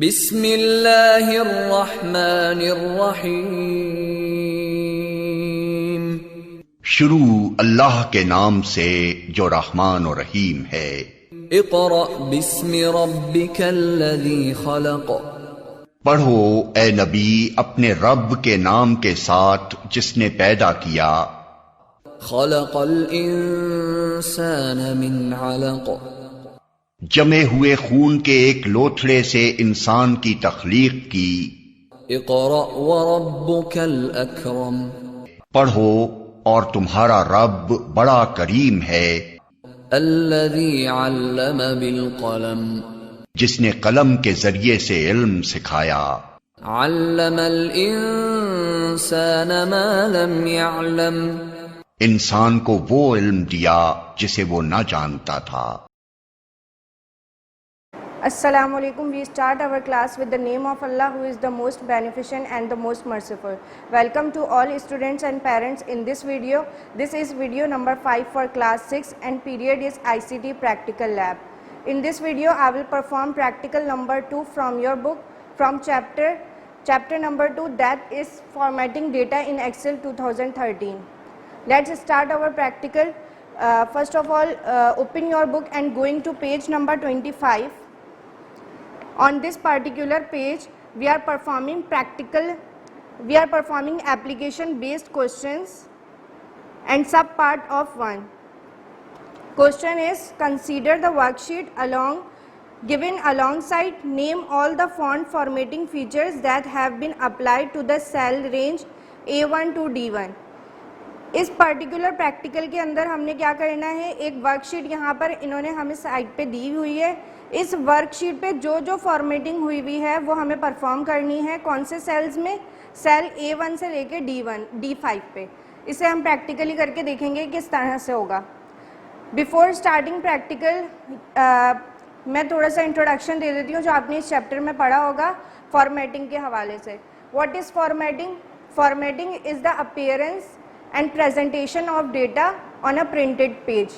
बिस्मिल्लाहिर्रहमानिर्रहीम। शुरू अल्लाह के नाम से जो रहमान और रहीम है। इक़रा बिस्मि रब्बिकल्लज़ी खलक़। पढ़ो ए नबी अपने रब के नाम के साथ जिसने पैदा किया। खलक़ल इंसान मिन अलक़। जमे हुए खून के एक लोथड़े से इंसान की तख्लीक की। इक़रा व रब्बुकल अकरम। पढ़ो और तुम्हारा रब बड़ा करीम है। अल्लज़ी अल्लम बिल क़लम। जिसने कलम के जरिए से इल्म सिखाया। अल्लमल इंसान मा लम यअलम। इंसान को वो इल्म दिया जिसे वो न जानता था। Assalamu alaikum. We start our class with the name of Allah, who is the most beneficent and the most merciful. Welcome to all students and parents in this video. This is video number 5 for class 6 and period is ICT practical lab. In this video I will perform practical number 2 from your book from chapter number 2, that is formatting data in Excel 2013. Let's start our practical. First of all, open your book and going to page number 25. On this particular page we are performing application based questions and sub part of 1. Question is, consider the worksheet given alongside, name all the font formatting features that have been applied to the cell range A1 to D1. इस particular practical के अंदर हमने क्या करना है, एक worksheet यहाँ पर इन्होंने हमें साइड पे दी हुई है। इस वर्कशीट पे जो जो फॉर्मेटिंग हुई है वो हमें परफॉर्म करनी है। कौन से सेल्स में, सेल A1 से लेके D5 पे। इसे हम प्रैक्टिकली करके देखेंगे किस तरह से होगा। बिफोर स्टार्टिंग प्रैक्टिकल मैं थोड़ा सा इंट्रोडक्शन दे देती हूँ जो आपने इस चैप्टर में पढ़ा होगा फॉर्मेटिंग के हवाले से। What is formatting? Formatting is the appearance and presentation of data on a printed page.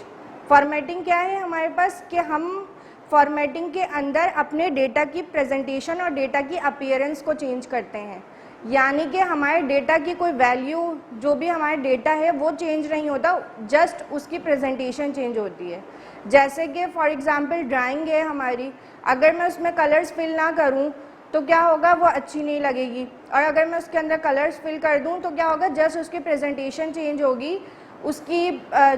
Formatting क्या है हमारे पास कि हम फॉर्मेटिंग के अंदर अपने डेटा की प्रेजेंटेशन और डेटा की अपीयरेंस को चेंज करते हैं, यानी कि हमारे डेटा की कोई वैल्यू, जो भी हमारा डेटा है वो चेंज नहीं होता, जस्ट उसकी प्रेजेंटेशन चेंज होती है। जैसे कि फॉर एग्जांपल ड्राइंग है हमारी, अगर मैं उसमें कलर्स फिल ना करूं तो क्या होगा, वो अच्छी नहीं लगेगी। और अगर मैं उसके अंदर कलर्स फिल कर दूं तो क्या होगा, जस्ट उसकी प्रेजेंटेशन चेंज होगी, उसकी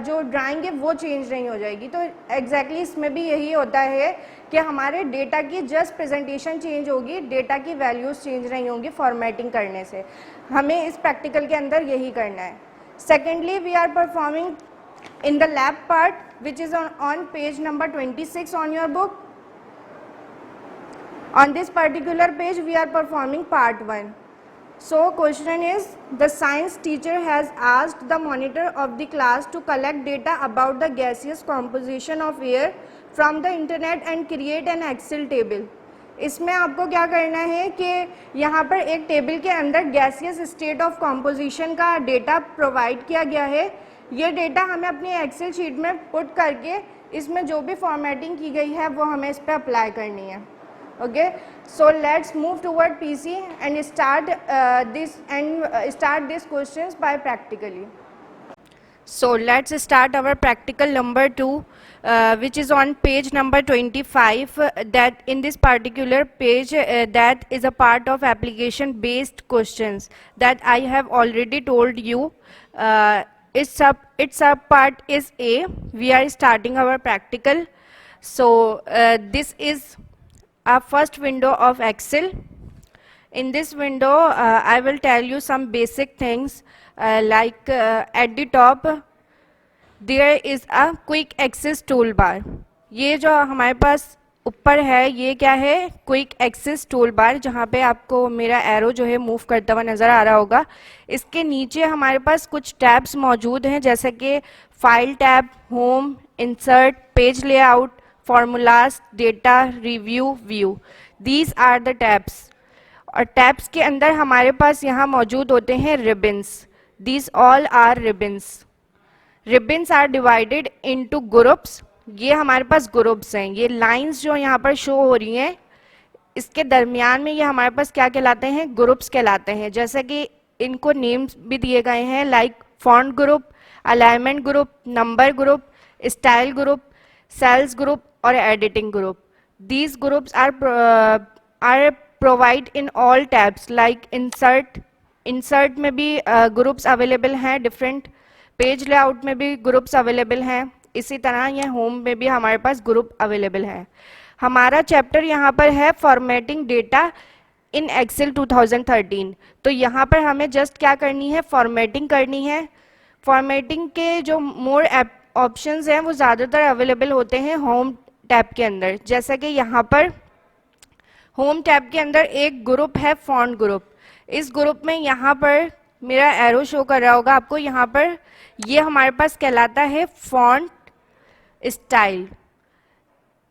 जो ड्राइंग है वो चेंज नहीं हो जाएगी। तो एग्जैक्टली इसमें भी यही होता है कि हमारे डेटा की जस्ट प्रेजेंटेशन चेंज होगी, डेटा की वैल्यूज़ चेंज नहीं होंगी फॉर्मेटिंग करने से। हमें इस प्रैक्टिकल के अंदर यही करना है। Secondly we are performing in the lab part, which is on page number 26 on your book. On this particular page we are performing part 1. So question is, the science teacher has asked the monitor of the class to collect data about the gaseous composition of air from the internet and create an Excel table. इसमें आपको क्या करना है कि यहाँ पर एक table के अंदर गैसियस स्टेट ऑफ कॉम्पोजिशन का डेटा प्रोवाइड किया गया है। ये डेटा हमें अपनी एक्सेल शीट में पुट करके इसमें जो भी फॉर्मेटिंग की गई है वो हमें इस पर अप्लाई करनी है। Okay, so let's move toward PC and start this questions bye practically. So let's start our practical number 2, which is on page number 25. That in this particular page, that is a part of application based questions that I have already told you. Its sub part is A. We are starting our practical. So this is our first window of Excel. In this window I will tell you some basic things, like at the top there is a quick access toolbar. ये जो हमारे पास ऊपर है ये क्या है, quick access tool बार, जहाँ पे आपको मेरा एरो जो है मूव करता हुआ नज़र आ रहा होगा। इसके नीचे हमारे पास कुछ टैब्स मौजूद हैं, जैसे कि file tab, home, insert, page layout, formulas, data, review, view. These are the tabs. और टैब्स के अंदर हमारे पास यहाँ मौजूद होते हैं ribbons. These all are ribbons. Ribbons are divided into groups. ये हमारे पास ग्रुप्स हैं। ये लाइंस जो यहाँ पर शो हो रही हैं इसके दरमियान में ये हमारे पास क्या कहलाते हैं, ग्रुप्स कहलाते हैं। जैसे कि इनको नेम्स भी दिए गए हैं, like font group, alignment group, number group, style group, cells group और editing group. These groups are provided in all tabs, like insert में भी ग्रुप्स अवेलेबल हैं, डिफरेंट पेज लेआउट में भी ग्रुप्स अवेलेबल हैं, इसी तरह ये होम में भी हमारे पास ग्रुप अवेलेबल है। हमारा चैप्टर यहाँ पर है फॉर्मेटिंग डेटा इन एक्सेल 2013। तो यहाँ पर हमें जस्ट क्या करनी है, फॉर्मेटिंग करनी है। फॉर्मेटिंग के जो मोर ऑप्शंस हैं वो ज़्यादातर अवेलेबल होते हैं होम टैब के अंदर। जैसा कि यहाँ पर होम टैब के अंदर एक ग्रुप है फॉन्ट ग्रुप। इस ग्रुप में यहाँ पर मेरा एरो शो कर रहा होगा आपको, यहाँ पर ये हमारे पास कहलाता है फॉन्ट स्टाइल।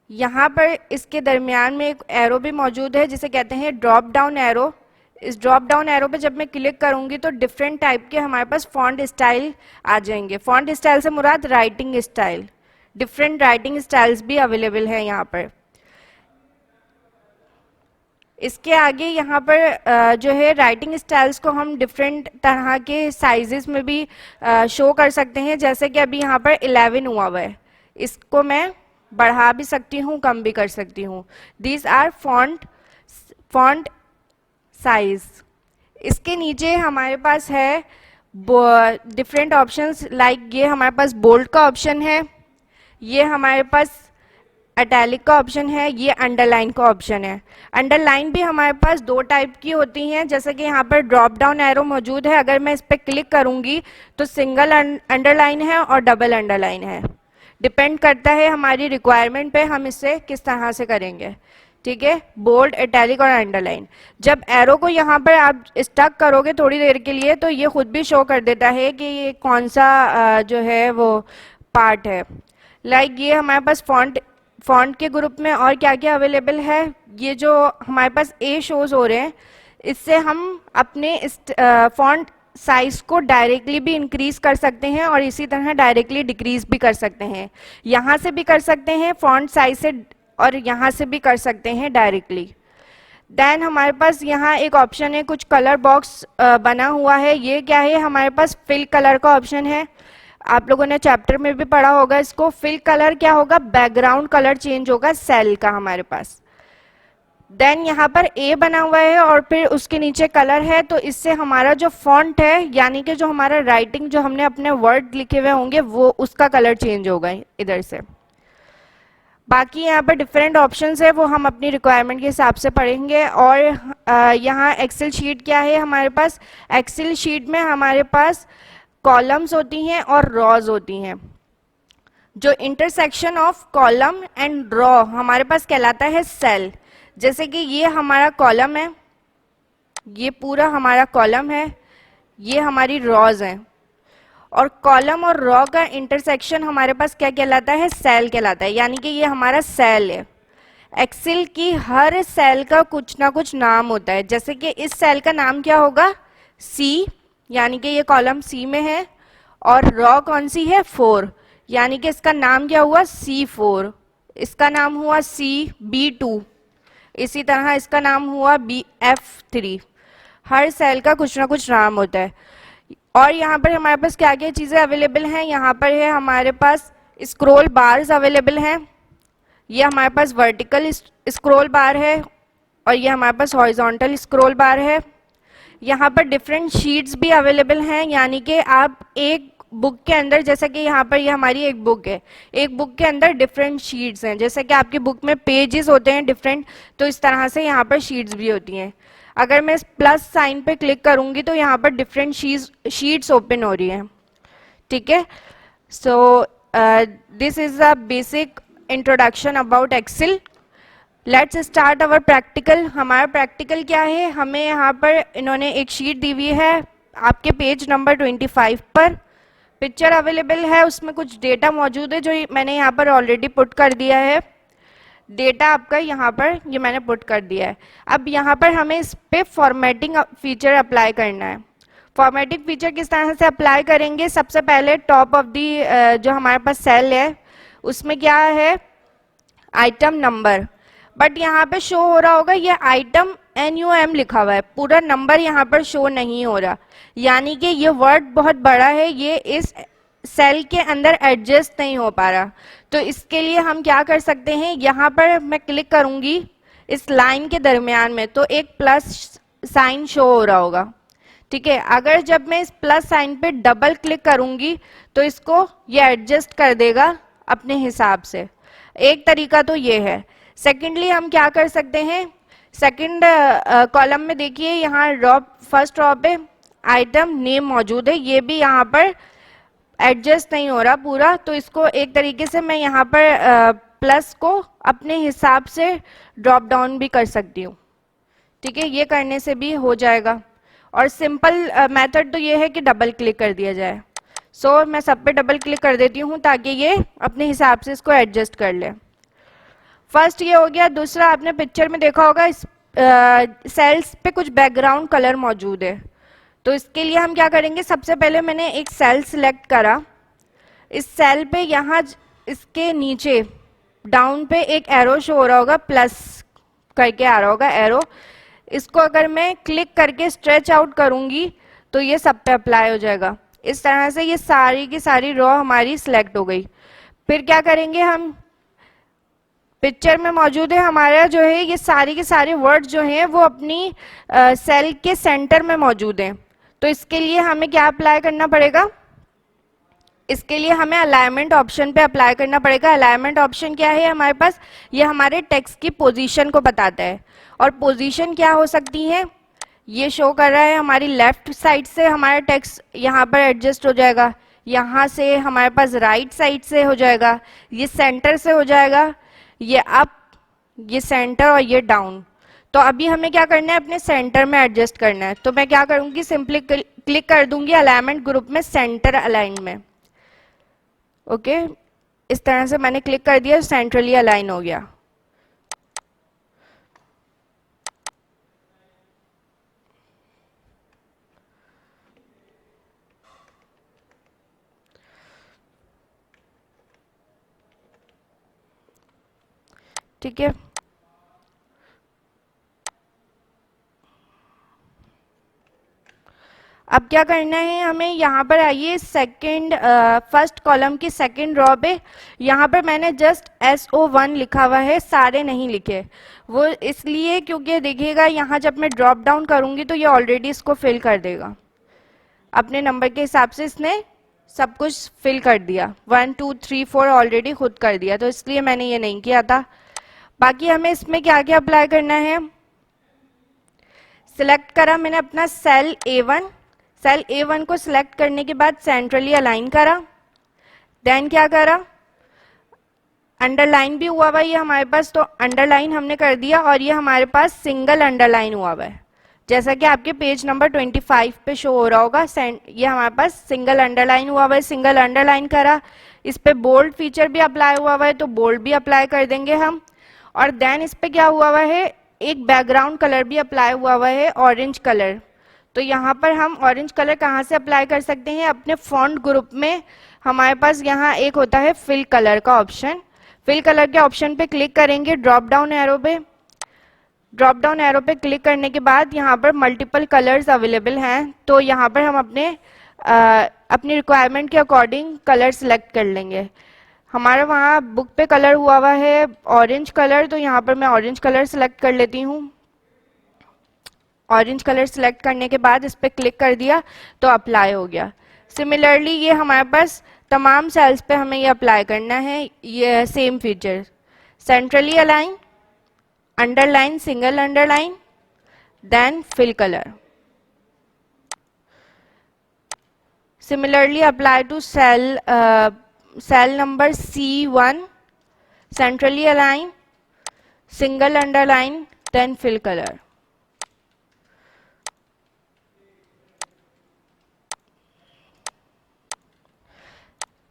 यहाँ पर इसके दरमियान में एक एरो भी मौजूद है जिसे कहते हैं ड्रॉप डाउन एरो। इस ड्रॉप डाउन एरो पे जब मैं क्लिक करूँगी तो डिफरेंट टाइप के हमारे पास फॉन्ट स्टाइल आ जाएंगे। फॉन्ट स्टाइल से मुराद writing style, different writing styles भी अवेलेबल हैं यहाँ पर। इसके आगे यहाँ पर जो है राइटिंग स्टाइल्स को हम डिफरेंट तरह के साइजेस में भी शो कर सकते हैं। जैसे कि अभी यहाँ पर 11 हुआ है, इसको मैं बढ़ा भी सकती हूँ, कम भी कर सकती हूँ। These are font size. इसके नीचे हमारे पास है डिफरेंट ऑप्शंस, लाइक ये हमारे पास बोल्ड का ऑप्शन है, ये हमारे पास इटैलिक का ऑप्शन है, ये अंडरलाइन का ऑप्शन है। अंडरलाइन भी हमारे पास दो टाइप की होती हैं। जैसे कि यहाँ पर ड्रॉप डाउन एरो मौजूद है, अगर मैं इस पर क्लिक करूँगी तो सिंगल अंडरलाइन है और डबल अंडरलाइन है। डिपेंड करता है हमारी रिक्वायरमेंट पे हम इसे किस तरह से करेंगे। ठीक है, बोल्ड, इटैलिक और अंडरलाइन। जब एरो को यहाँ पर आप स्टक करोगे थोड़ी देर के लिए तो ये खुद भी शो कर देता है कि ये कौन सा जो है वो पार्ट है। लाइक ये हमारे पास फॉन्ट के ग्रुप में और क्या क्या अवेलेबल है, ये जो हमारे पास ए शोज हो रहे हैं, इससे हम अपने फॉन्ट साइज को डायरेक्टली भी इंक्रीज कर सकते हैं और इसी तरह डायरेक्टली डिक्रीज भी कर सकते हैं। यहाँ से भी कर सकते हैं फॉन्ट साइज से, और यहाँ से भी कर सकते हैं डायरेक्टली। देन हमारे पास यहाँ एक ऑप्शन है, कुछ कलर बॉक्स बना हुआ है। ये क्या है, हमारे पास फिल कलर का ऑप्शन है। आप लोगों ने चैप्टर में भी पढ़ा होगा इसको। फिल कलर क्या होगा, बैकग्राउंड कलर चेंज होगा सेल का हमारे पास। देन यहाँ पर ए बना हुआ है और फिर उसके नीचे कलर है, तो इससे हमारा जो फॉन्ट है यानी कि जो हमारा राइटिंग जो हमने अपने वर्ड लिखे हुए होंगे वो उसका कलर चेंज होगा इधर से। बाकी यहाँ पर डिफरेंट ऑप्शंस है, वो हम अपनी रिक्वायरमेंट के हिसाब से पढ़ेंगे। और यहाँ एक्सेल शीट क्या है हमारे पास, एक्सेल शीट में हमारे पास कॉलम्स होती हैं और रॉज होती हैं। जो intersection of column and raw हमारे पास कहलाता है सेल। जैसे कि ये हमारा कॉलम है, ये पूरा हमारा कॉलम है, ये हमारी रॉज हैं, और कॉलम और रॉ का इंटरसेक्शन हमारे पास क्या कहलाता है, सेल कहलाता है। यानी कि ये हमारा सेल है। एक्सेल की हर सेल का कुछ ना कुछ नाम होता है। जैसे कि इस सेल का नाम क्या होगा, सी, यानी कि ये कॉलम सी में है, और रॉ कौन सी है, 4, यानी कि इसका नाम क्या हुआ, C4। इसका नाम हुआ CB2, इसी तरह इसका नाम हुआ BF3। हर सेल का कुछ ना कुछ नाम होता है। और यहाँ पर हमारे पास क्या क्या चीज़ें अवेलेबल हैं, यहाँ पर है हमारे पास स्क्रॉल बार्स अवेलेबल हैं। ये हमारे पास वर्टिकल स्क्रॉल बार है और ये हमारे पास हॉरिजॉन्टल स्क्रॉल बार है। यहाँ पर डिफरेंट शीट्स भी अवेलेबल हैं, यानी कि आप एक बुक के अंदर, जैसा कि यहाँ पर ये हमारी एक बुक है, एक बुक के अंदर डिफरेंट शीट्स हैं। जैसे कि आपकी बुक में पेजेस होते हैं डिफरेंट, तो इस तरह से यहाँ पर शीट्स भी होती हैं। अगर मैं इस प्लस साइन पे क्लिक करूँगी तो यहाँ पर डिफरेंट शीट्स ओपन हो रही हैं। ठीक है, so this is a basic introduction about Excel. Let's start our practical. हमारा प्रैक्टिकल क्या है, हमें यहाँ पर इन्होंने एक शीट दी हुई है आपके पेज नंबर 25 पर। पिक्चर अवेलेबल है, उसमें कुछ डेटा मौजूद है जो मैंने यहाँ पर ऑलरेडी पुट कर दिया है। डेटा आपका यहाँ पर ये मैंने पुट कर दिया है। अब यहाँ पर हमें इस पे फॉर्मेटिंग फीचर अप्लाई करना है। फॉर्मेटिंग फीचर किस तरह से अप्लाई करेंगे, सबसे पहले टॉप ऑफ दी जो हमारे पास सेल है उसमें क्या है, आइटम नंबर, बट यहाँ पे शो हो रहा होगा ये आइटम NUM लिखा हुआ है, पूरा नंबर यहाँ पर शो नहीं हो रहा, यानी कि ये वर्ड बहुत बड़ा है, ये इस सेल के अंदर एडजस्ट नहीं हो पा रहा। तो इसके लिए हम क्या कर सकते हैं, यहाँ पर मैं क्लिक करूंगी इस लाइन के दरमियान में, तो एक प्लस साइन शो हो रहा होगा, ठीक है। अगर जब मैं इस प्लस साइन पे डबल क्लिक करूंगी तो इसको ये एडजस्ट कर देगा अपने हिसाब से। एक तरीका तो ये है। सेकेंडली हम क्या कर सकते हैं, सेकंड कॉलम में देखिए यहाँ रॉ, फर्स्ट रॉ पे आइटम नेम मौजूद है, ये भी यहाँ पर एडजस्ट नहीं हो रहा पूरा, तो इसको एक तरीके से मैं यहाँ पर प्लस को अपने हिसाब से ड्रॉप डाउन भी कर सकती हूँ, ठीक है। ये करने से भी हो जाएगा। और सिंपल मेथड तो ये है कि डबल क्लिक कर दिया जाए। सो मैं सब पे डबल क्लिक कर देती हूँ ताकि ये अपने हिसाब से इसको एडजस्ट कर ले। फर्स्ट ये हो गया। दूसरा, आपने पिक्चर में देखा होगा इस सेल्स पे कुछ बैकग्राउंड कलर मौजूद है, तो इसके लिए हम क्या करेंगे, सबसे पहले मैंने एक सेल सिलेक्ट करा, इस सेल पे यहाँ इसके नीचे डाउन पे एक एरो शो हो रहा होगा, प्लस करके आ रहा होगा एरो, इसको अगर मैं क्लिक करके स्ट्रेच आउट करूंगी तो ये सब पे अप्लाई हो जाएगा। इस तरह से ये सारी की सारी रो हमारी सिलेक्ट हो गई। फिर क्या करेंगे, हम पिक्चर में मौजूद है हमारा जो है ये सारी के सारे वर्ड जो हैं वो अपनी सेल के सेंटर में मौजूद हैं। तो इसके लिए हमें क्या अप्लाई करना पड़ेगा, इसके लिए हमें अलाइनमेंट ऑप्शन पे अप्लाई करना पड़ेगा। अलाइनमेंट ऑप्शन क्या है हमारे पास, ये हमारे टेक्स्ट की पोजीशन को बताता है, और पोजीशन क्या हो सकती है, ये शो कर रहा है हमारी लेफ्ट साइड से हमारा टेक्स्ट यहाँ पर एडजस्ट हो जाएगा, यहाँ से हमारे पास राइट साइड से हो जाएगा, ये सेंटर से हो जाएगा, ये अप, ये सेंटर और ये डाउन। तो अभी हमें क्या करना है, अपने सेंटर में एडजस्ट करना है। तो मैं क्या करूंगी, सिंपली क्लिक कर दूंगी अलाइनमेंट ग्रुप में सेंटर अलाइन में। ओके, इस तरह से मैंने क्लिक कर दिया, सेंट्रली अलाइन हो गया। ठीक है, अब क्या करना है हमें, यहाँ पर आइए सेकंड फर्स्ट कॉलम की सेकंड रो पे, यहाँ पर मैंने जस्ट SO1 लिखा हुआ है, सारे नहीं लिखे, वो इसलिए क्योंकि देखिएगा यहाँ जब मैं ड्रॉप डाउन करूँगी तो ये ऑलरेडी इसको फिल कर देगा अपने नंबर के हिसाब से, इसने सब कुछ फिल कर दिया, 1 2 3 4 ऑलरेडी खुद कर दिया, तो इसलिए मैंने ये नहीं किया था। बाकी हमें इसमें क्या क्या अप्लाई करना है, सिलेक्ट करा मैंने अपना सेल A1, सेल A1 को सिलेक्ट करने के बाद सेंट्रली अलाइन करा, देन क्या करा, अंडरलाइन भी हुआ हुआ ये हमारे पास, तो अंडरलाइन हमने कर दिया, और ये हमारे पास सिंगल अंडरलाइन हुआ हुआ है, जैसा कि आपके पेज नंबर 25 पे शो हो रहा होगा। ये हमारे पास सिंगल अंडरलाइन हुआ हुआ है, सिंगल अंडरलाइन करा, इस पे बोल्ड फीचर भी अप्लाई हुआ हुआ है, तो बोल्ड भी अप्लाई कर देंगे हम। और देन इस पे क्या हुआ हुआ है, एक बैकग्राउंड कलर भी अप्लाई हुआ हुआ है, ऑरेंज कलर। तो यहाँ पर हम ऑरेंज कलर कहाँ से अप्लाई कर सकते हैं, अपने फॉन्ट ग्रुप में हमारे पास यहाँ एक होता है फिल कलर का ऑप्शन, फिल कलर के ऑप्शन पे क्लिक करेंगे, ड्रॉप डाउन एरो पे, ड्रॉप डाउन एरो पे क्लिक करने के बाद यहाँ पर मल्टीपल कलर्स अवेलेबल हैं, तो यहाँ पर हम अपनी रिक्वायरमेंट के अकॉर्डिंग कलर सिलेक्ट कर लेंगे। हमारा वहाँ बुक पे कलर हुआ हुआ है ऑरेंज कलर, तो यहाँ पर मैं ऑरेंज कलर सिलेक्ट कर लेती हूँ। ऑरेंज कलर सिलेक्ट करने के बाद इस पर क्लिक कर दिया तो अप्लाई हो गया। सिमिलरली ये हमारे पास तमाम सेल्स पे हमें ये अप्लाई करना है, ये same feature, centrally align, underline, single underline, then fill colour. Similarly apply to cell number C1, centrally align, single underline, then fill color।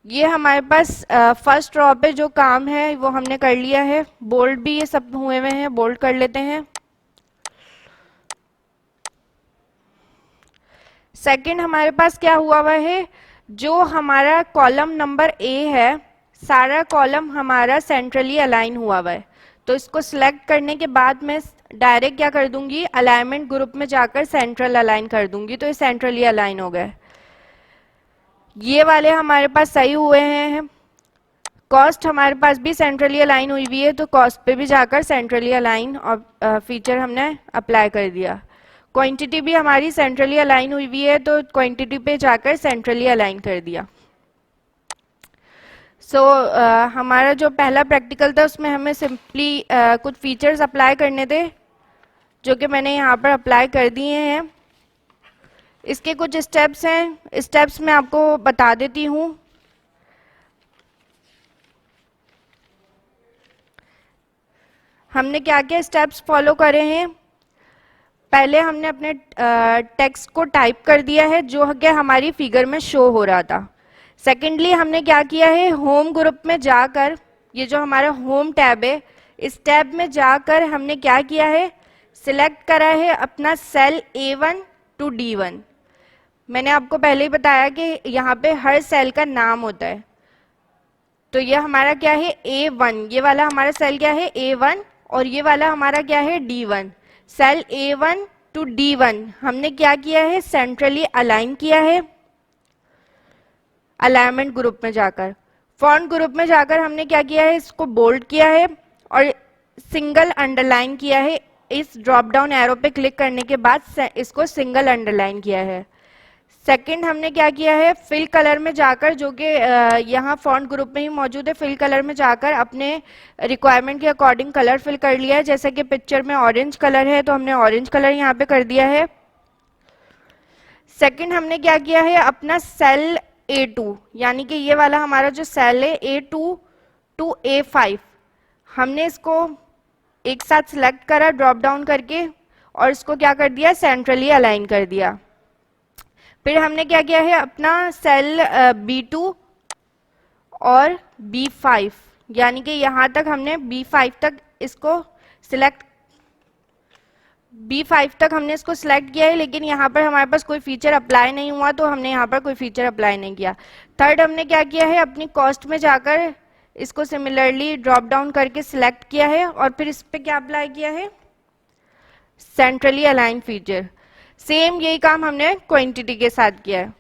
ये हमारे पास फर्स्ट रो पे जो काम है वो हमने कर लिया है, बोल्ड भी ये सब हुए हुए हैं, बोल्ड कर लेते हैं। सेकंड हमारे पास क्या हुआ हुआ है, जो हमारा कॉलम नंबर A है, सारा कॉलम हमारा सेंट्रली अलाइन हुआ हुआ है, तो इसको सिलेक्ट करने के बाद मैं डायरेक्ट क्या कर दूंगी, अलाइनमेंट ग्रुप में जाकर सेंट्रल अलाइन कर दूंगी, तो ये सेंट्रली अलाइन हो गए। ये वाले हमारे पास सही हुए हैं। कॉस्ट हमारे पास भी सेंट्रली अलाइन हुई हुई है, तो कॉस्ट पे भी जाकर सेंट्रली अलाइन और फीचर हमने अप्लाई कर दिया। क्वांटिटी भी हमारी सेंट्रली अलाइन हुई हुई है, तो क्वांटिटी पे जाकर सेंट्रली अलाइन कर दिया। हमारा जो पहला प्रैक्टिकल था उसमें हमें सिंपली कुछ फीचर्स अप्लाई करने थे, जो कि मैंने यहाँ पर अप्लाई कर दिए हैं। इसके कुछ स्टेप्स हैं, स्टेप्स मैं आपको बता देती हूँ। हमने क्या क्या स्टेप्स फॉलो करे हैं। पहले हमने अपने टेक्स्ट को टाइप कर दिया है, जो कि हमारी फिगर में शो हो रहा था। सेकेंडली हमने क्या किया है, होम ग्रुप में जाकर, ये जो हमारा होम टैब है, इस टैब में जाकर हमने क्या किया है, सिलेक्ट करा है अपना सेल A1 to D1। मैंने आपको पहले ही बताया कि यहाँ पे हर सेल का नाम होता है। तो ये हमारा क्या है, A1, ये वाला हमारा सेल क्या है, A1, और ये वाला हमारा क्या है, D1। Cell A1 to D1 हमने क्या किया है, सेंट्रली अलाइन किया है अलाइनमेंट ग्रुप में जाकर। फॉन्ट ग्रुप में जाकर हमने क्या किया है, इसको बोल्ड किया है और सिंगल अंडरलाइन किया है। इस ड्रॉप डाउन एरो पे क्लिक करने के बाद इसको सिंगल अंडरलाइन किया है। सेकंड हमने क्या किया है, फिल कलर में जाकर, जो कि यहाँ फॉन्ट ग्रुप में ही मौजूद है, फिल कलर में जाकर अपने रिक्वायरमेंट के अकॉर्डिंग कलर फिल कर लिया है। जैसे कि पिक्चर में ऑरेंज कलर है, तो हमने ऑरेंज कलर यहाँ पे कर दिया है। सेकंड हमने क्या किया है, अपना सेल A2, यानी कि ये वाला हमारा जो सेल है A2 to A5, हमने इसको एक साथ सिलेक्ट करा ड्रॉप डाउन करके और इसको क्या कर दिया, सेंट्रली अलाइन कर दिया। फिर हमने क्या किया है, अपना सेल B2 और B5, यानी कि यहां तक हमने B5 तक इसको सिलेक्ट किया है, लेकिन यहाँ पर हमारे पास कोई फीचर अप्लाई नहीं हुआ, तो हमने यहाँ पर कोई फीचर अप्लाई नहीं किया। थर्ड हमने क्या किया है, अपनी कॉस्ट में जाकर इसको सिमिलरली ड्रॉप डाउन करके सिलेक्ट किया है और फिर इस पे क्या अप्लाई किया है, सेंट्रली अलाइन फीचर। सेम यही काम हमने क्वांटिटी के साथ किया है।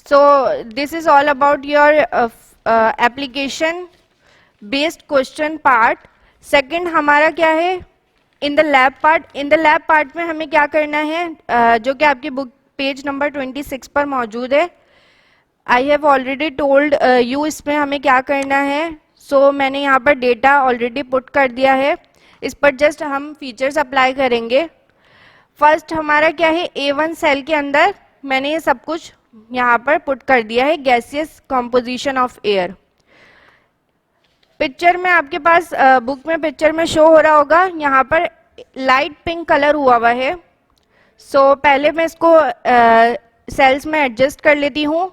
So this is all about your application based question part. Second हमारा क्या है, इन द लैब पार्ट में हमें क्या करना है, जो कि आपकी बुक पेज नंबर 26 पर मौजूद है। आई हैव ऑलरेडी टोल्ड यू इसमें हमें क्या करना है। मैंने यहाँ पर डेटा ऑलरेडी पुट कर दिया है, इस पर जस्ट हम फीचर्स अप्लाई करेंगे। फर्स्ट हमारा क्या है, A1 सेल के अंदर मैंने ये सब कुछ यहाँ पर पुट कर दिया है, gaseous composition of air. Picture में आपके पास बुक में पिक्चर में शो हो रहा होगा, यहाँ पर लाइट पिंक कलर हुआ है। पहले मैं इसको सेल्स में एडजस्ट कर लेती हूँ।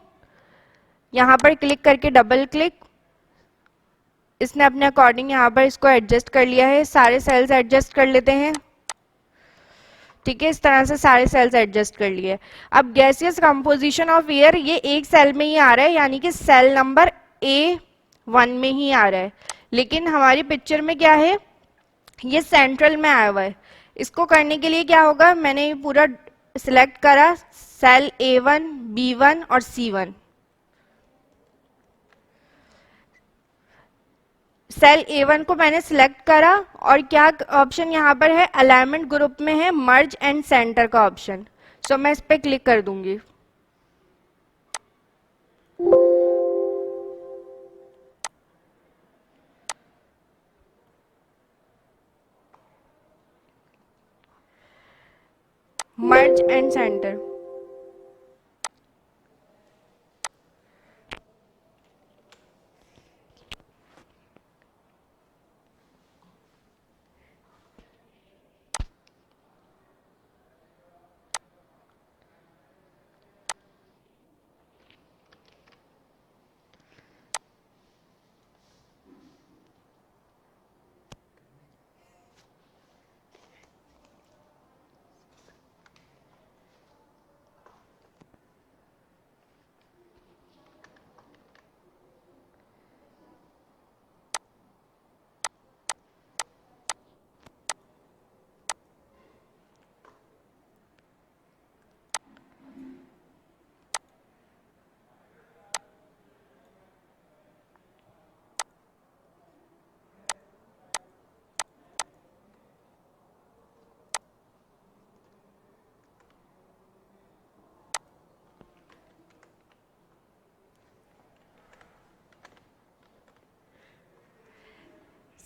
यहाँ पर क्लिक करके डबल क्लिक, इसने अपने अकॉर्डिंग यहाँ पर इसको एडजस्ट कर लिया है। सारे सेल्स एडजस्ट कर लेते हैं, ठीक है, इस तरह से सारे सेल्स एडजस्ट कर लिए। अब गैसियस कंपोजिशन ऑफ एयर ये एक सेल में ही आ रहा है, यानी कि सेल नंबर A1 में ही आ रहा है, लेकिन हमारी पिक्चर में क्या है, ये सेंट्रल में आया हुआ है। इसको करने के लिए क्या होगा, मैंने ये पूरा सिलेक्ट करा, सेल A1, B1 और C1। सेल A1 को मैंने सिलेक्ट करा और क्या ऑप्शन यहाँ पर है, अलाइनमेंट ग्रुप में है मर्ज एंड सेंटर का ऑप्शन। मैं इस पर क्लिक कर दूंगी। मर्ज एंड सेंटर,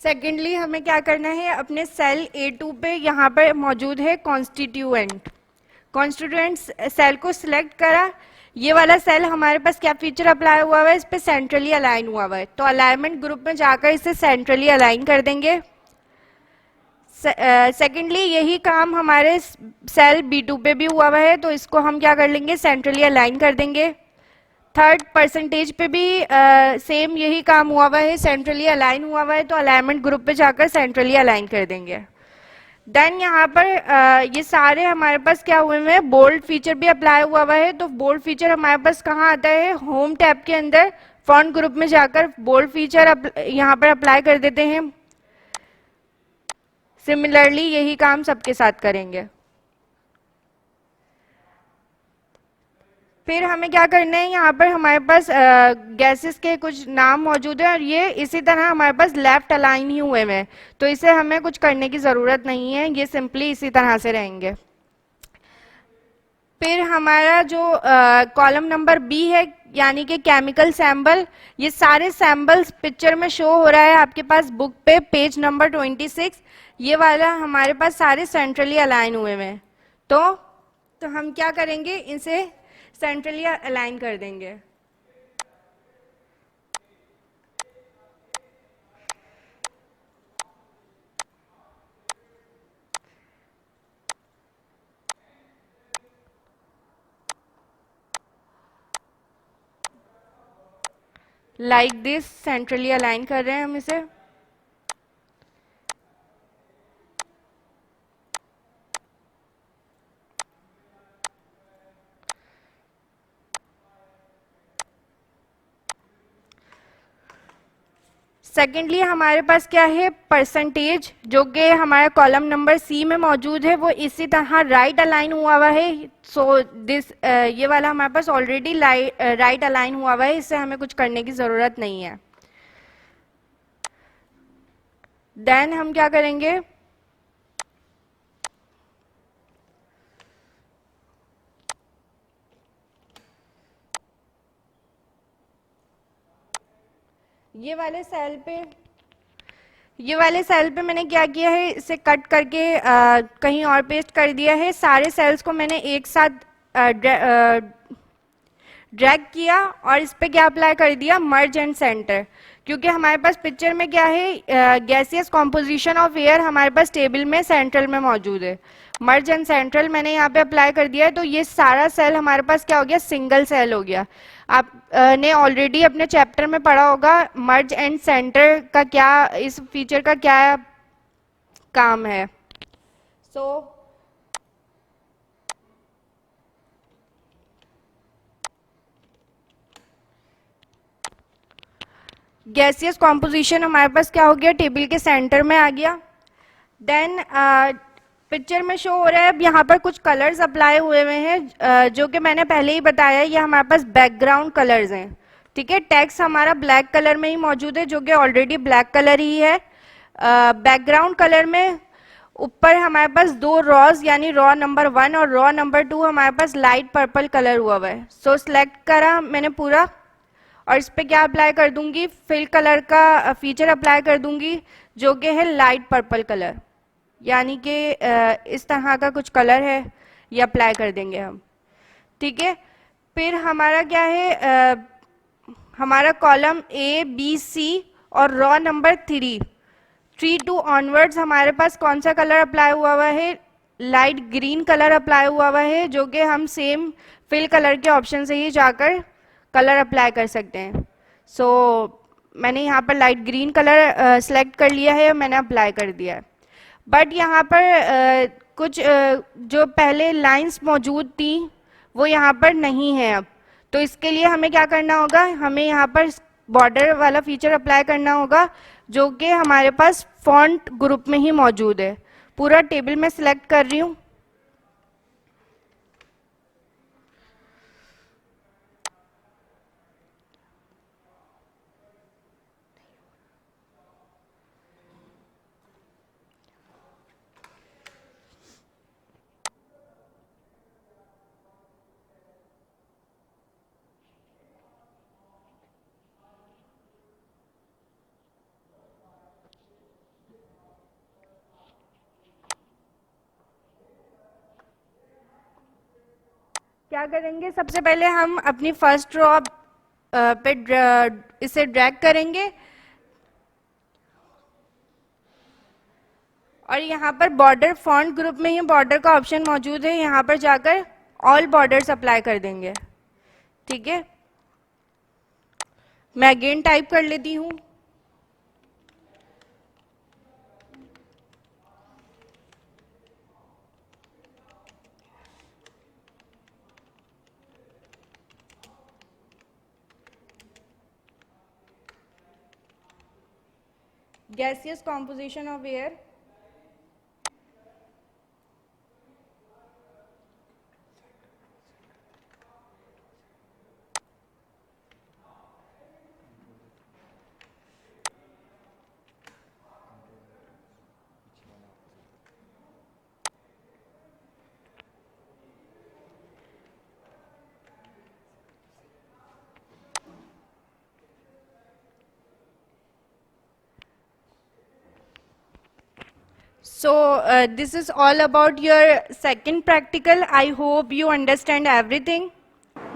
सेकेंडली हमें क्या करना है, अपने सेल A2 पे यहाँ पर मौजूद है कॉन्स्टिट्यूएंट। कॉन्स्टिट्यूएंट सेल को सिलेक्ट करा, ये वाला सेल हमारे पास क्या फीचर अप्लाई हुआ हुआ है, इस पे सेंट्रली अलाइन हुआ हुआ है, तो अलाइनमेंट ग्रुप में जाकर इसे सेंट्रली अलाइन कर देंगे। सेकेंडली यही काम हमारे सेल B2 पे भी हुआ हुआ है, तो इसको हम क्या कर लेंगे, सेंट्रली अलाइन कर देंगे। थर्ड परसेंटेज पे भी सेम यही काम हुआ हुआ है, सेंट्रली अलाइन हुआ हुआ है, तो अलाइनमेंट ग्रुप पे जाकर सेंट्रली अलाइन कर देंगे। देन यहाँ पर ये सारे हमारे पास क्या हुए हैं, बोल्ड फीचर भी अप्लाई हुआ हुआ है, तो बोल्ड फीचर हमारे पास कहाँ आता है, होम टैब के अंदर फॉन्ट ग्रुप में जाकर बोल्ड फीचर यहाँ पर अप्लाई कर देते हैं। सिमिलरली यही काम सबके साथ करेंगे। फिर हमें क्या करना है, यहाँ पर हमारे पास गैसेस के कुछ नाम मौजूद है और ये इसी तरह हमारे पास लेफ्ट अलाइन ही हुए हैं, तो इसे हमें कुछ करने की ज़रूरत नहीं है, ये सिंपली इसी तरह से रहेंगे। फिर हमारा जो कॉलम नंबर बी है, यानी कि केमिकल सैंपल, ये सारे सैंपल्स पिक्चर में शो हो रहा है आपके पास बुक पे, पेज नंबर 26। ये वाला हमारे पास सारे सेंट्रली अलाइन हुए हैं, तो हम क्या करेंगे, इसे सेंट्रली अलाइन कर देंगे। लाइक दिस सेंट्रली अलाइन कर रहे हैं हम इसे। सेकेंडली हमारे पास क्या है, परसेंटेज, जो कि हमारा कॉलम नंबर सी में मौजूद है, वो इसी तरह राइट अलाइन हुआ हुआ है। सो दिस ये वाला हमारे पास ऑलरेडी राइट अलाइन हुआ हुआ है, इससे हमें कुछ करने की ज़रूरत नहीं है। देन हम क्या करेंगे, ये वाले सेल पे मैंने क्या किया है, इसे कट करके कहीं और पेस्ट कर दिया है। सारे सेल्स को मैंने एक साथ ड्रैग किया और इस पे क्या अप्लाई कर दिया, मर्ज एंड सेंटर, क्योंकि हमारे पास पिक्चर में क्या है, गैसियस कॉम्पोजिशन ऑफ एयर हमारे पास टेबल में सेंट्रल में मौजूद है। मर्ज एंड सेंट्रल मैंने यहाँ पे अप्लाई कर दिया है, तो ये सारा सेल हमारे पास क्या हो गया, सिंगल सेल हो गया। आप ने ऑलरेडी अपने चैप्टर में पढ़ा होगा मर्ज एंड सेंटर का क्या, इस फीचर का क्या काम है। सो गैसियस कॉम्पोजिशन हमारे पास क्या हो गया, टेबल के सेंटर में आ गया। देन पिक्चर में शो हो रहा है, अब यहाँ पर कुछ कलर्स अप्लाई हुए हुए हैं, जो कि मैंने पहले ही बताया, ये हमारे पास बैकग्राउंड कलर्स हैं। ठीक है, टेक्स्ट हमारा ब्लैक कलर में ही मौजूद है, जो कि ऑलरेडी ब्लैक कलर ही है। बैकग्राउंड कलर में ऊपर हमारे पास दो रॉज, यानी रॉ नंबर 1 और रॉ नंबर 2 हमारे पास लाइट पर्पल कलर हुआ हुआ है। सो सिलेक्ट करा मैंने पूरा, और इस पे क्या अप्लाई कर दूंगी, फिल कलर का फीचर अप्लाई कर दूंगी, जो कि है लाइट पर्पल कलर, यानी कि इस तरह का कुछ कलर है, ये अप्लाई कर देंगे हम। ठीक है, फिर हमारा क्या है, हमारा कॉलम ए बी सी और रॉ नंबर 3 टू ऑनवर्ड्स हमारे पास कौन सा कलर अप्लाई हुआ हुआ है, लाइट ग्रीन कलर अप्लाई हुआ हुआ है, जो कि हम सेम फिल कलर के ऑप्शन से ही जाकर कलर अप्लाई कर सकते हैं। सो मैंने यहाँ पर लाइट ग्रीन कलर सेलेक्ट कर लिया है और मैंने अप्लाई कर दिया है। बट यहाँ पर कुछ जो पहले लाइंस मौजूद थी वो यहाँ पर नहीं है अब, तो इसके लिए हमें क्या करना होगा, हमें यहाँ पर बॉर्डर वाला फीचर अप्लाई करना होगा, जो कि हमारे पास फॉन्ट ग्रुप में ही मौजूद है। पूरा टेबल में सिलेक्ट कर रही हूँ। क्या करेंगे, सबसे पहले हम अपनी फर्स्ट रो पे इसे ड्रैग करेंगे और यहाँ पर बॉर्डर फॉन्ट ग्रुप में ही बॉर्डर का ऑप्शन मौजूद है, यहाँ पर जाकर ऑल बॉर्डर्स अप्लाई कर देंगे। ठीक है, मैं अगेन टाइप कर लेती हूँ। Gaseous composition of air. So this is all about your second practical. I hope you understand everything.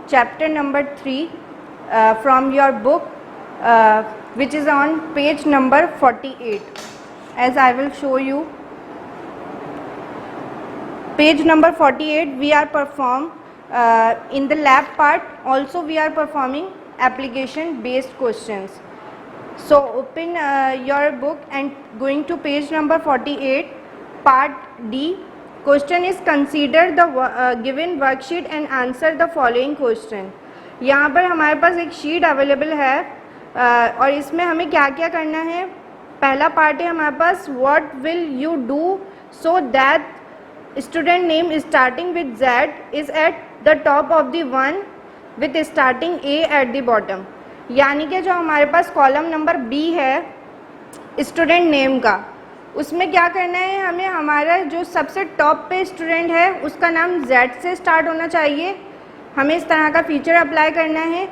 Chapter number 3 from your book, which is on page number 48. As I will show you, page number 48 we are perform in the lab part. Also we are performing application based questions. So open your book and going to page number 48, part D. Question is consider the given worksheet and answer the following question. यहाँ पर हमारे पास एक sheet available है और इसमें हमें क्या क्या करना है। पहला पार्ट है हमारे पास what will you do so that student name starting with Z is at the top of the one with starting A at the bottom. यानी कि जो हमारे पास कॉलम नंबर बी है स्टूडेंट नेम का, उसमें क्या करना है, हमें हमारा जो सबसे टॉप पे स्टूडेंट है उसका नाम Z से स्टार्ट होना चाहिए। हमें इस तरह का फीचर अप्लाई करना है।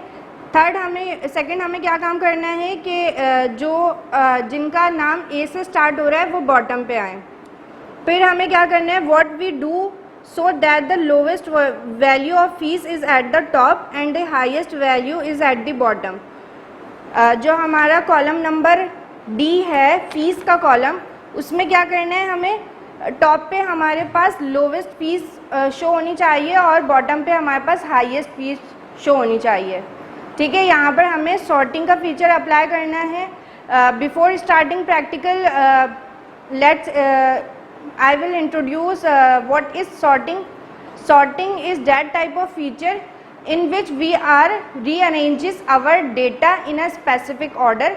सेकंड हमें क्या काम करना है कि जो जिनका नाम ए से स्टार्ट हो रहा है वो बॉटम पे आए। फिर हमें क्या करना है, what we do so that the lowest value of fees is at the top and the highest value is at the bottom. जो हमारा कॉलम नंबर डी है फीस का कॉलम, उसमें क्या करना है, हमें टॉप पे हमारे पास लोवेस्ट फीस शो होनी चाहिए और बॉटम पे हमारे पास हाईएस्ट फीस शो होनी चाहिए। ठीक है, यहाँ पर हमें सॉर्टिंग का फीचर अप्लाई करना है। Before starting practical I will introduce what is sorting. Sorting is that type of feature in which we are rearranges our data in a specific order,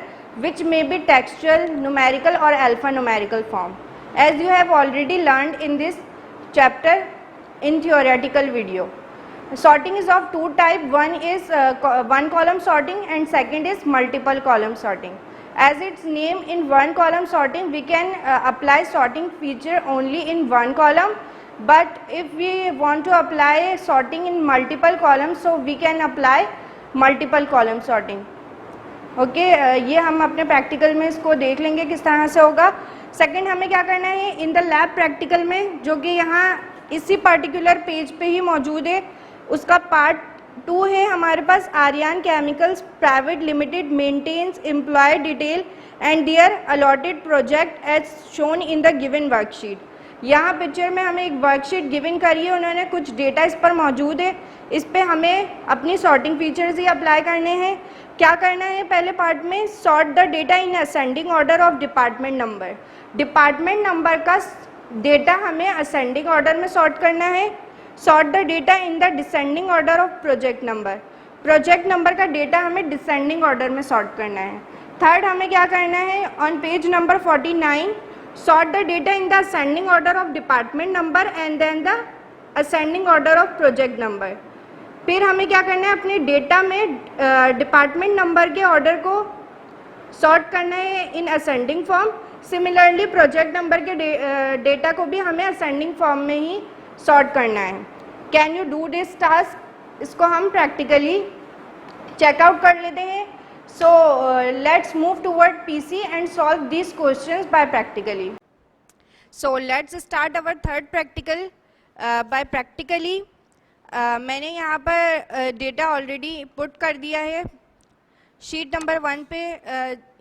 which may be textual, numerical or alphanumerical form, as you have already learned in this chapter in theoretical video. Sorting is of two types. One is one column sorting and second is multiple column sorting. As its name, in one column sorting we can apply sorting feature only in one column, but if we want to apply sorting in multiple columns, so we can apply multiple column sorting. Okay, ये हम अपने practical में इसको देख लेंगे किस तरह से होगा। सेकंड हमें क्या करना है, इन द लैब प्रैक्टिकल में, जो कि यहाँ इसी पर्टिकुलर पेज पे ही मौजूद है, उसका पार्ट 2 है हमारे पास। Aryan chemicals private limited maintains employee detail and their allotted project as shown in the given worksheet. यहाँ पिक्चर में हमें एक वर्कशीट गिवन करी है, उन्होंने कुछ डेटा इस पर मौजूद है, इस पे हमें अपनी सॉर्टिंग फीचर्स ही अप्लाई करने हैं। क्या करना है, पहले पार्ट में sort the data in ascending order of department number. Department number का डेटा हमें असेंडिंग ऑर्डर में सॉर्ट करना है। Sort the data in the descending order of project number. Project number का डेटा हमें डिसेंडिंग ऑर्डर में sort करना है। थर्ड हमें क्या करना है, on page number 49 sort the data in the ascending order of department number and then the ascending order of project number। फिर हमें क्या करना है, अपने डेटा में डिपार्टमेंट नंबर के ऑर्डर को सॉर्ट करना है in ascending form. Similarly project number के डेटा को भी हमें असेंडिंग फॉर्म में ही सॉर्ट करना है। Can you do this task, इसको हम प्रैक्टिकली चेकआउट कर लेते हैं। So let's move toward PC and solve these questions by practically. So let's start our third practical by practically मैंने यहाँ पर डेटा ऑलरेडी पुट कर दिया है शीट नंबर 1 पे।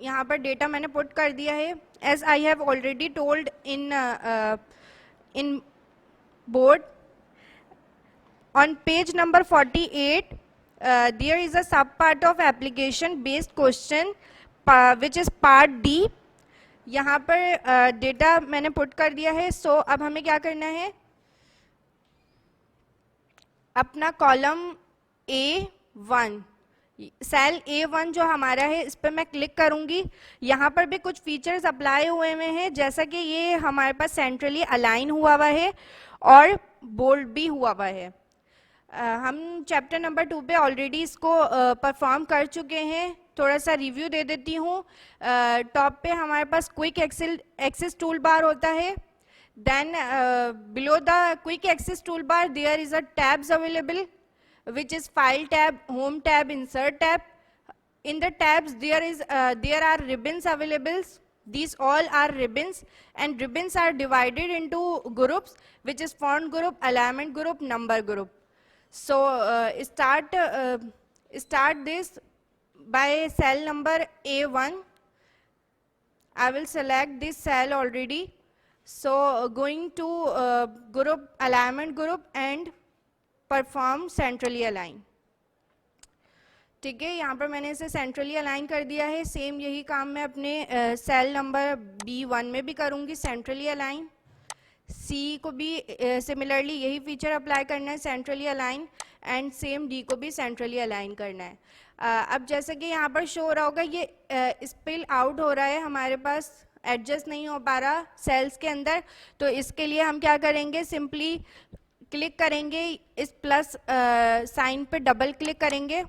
यहाँ पर डेटा मैंने पुट कर दिया है as I have already told in board. On page number 48, there is a sub part of application based question which is part D. यहाँ पर डेटा मैंने पुट कर दिया है। सो अब हमें क्या करना है, अपना कॉलम A1, सेल A1 जो हमारा है इस पर मैं क्लिक करूंगी। यहाँ पर भी कुछ फीचर्स अप्लाई हुए हैं, जैसा कि ये हमारे पास सेंट्रली अलाइन हुआ हुआ है और बोल्ड भी हुआ हुआ है। हम चैप्टर नंबर 2 पे ऑलरेडी इसको परफॉर्म कर चुके हैं। थोड़ा सा रिव्यू दे देती हूँ। टॉप पे हमारे पास क्विक एक्सेस टूल बार होता है। Then below the quick access tool bar there is a tabs available which is file tab, home tab, insert tab. In the tabs there are ribbons available. These all are ribbons, and ribbons are divided into groups, which is font group, alignment group, number group. So start this by cell number A1. I will select this cell already. So going to group, alignment group, and perform centrally align. ठीक है, यहाँ पर मैंने इसे centrally align कर दिया है। Same यही काम मैं अपने सेल नंबर B1 में भी करूँगी, सेंट्रली अलाइन। C को भी सिमिलरली यही फीचर अप्लाई करना है, centrally align, and same D को भी सेंट्रली अलाइन करना है। अब जैसे कि यहाँ पर शो हो रहा होगा, ये स्पिल आउट हो रहा है, हमारे पास एडजस्ट नहीं हो पा रहा सेल्स के अंदर। तो इसके लिए हम क्या करेंगे, सिंपली क्लिक करेंगे, इस प्लस साइन पे डबल क्लिक करेंगे।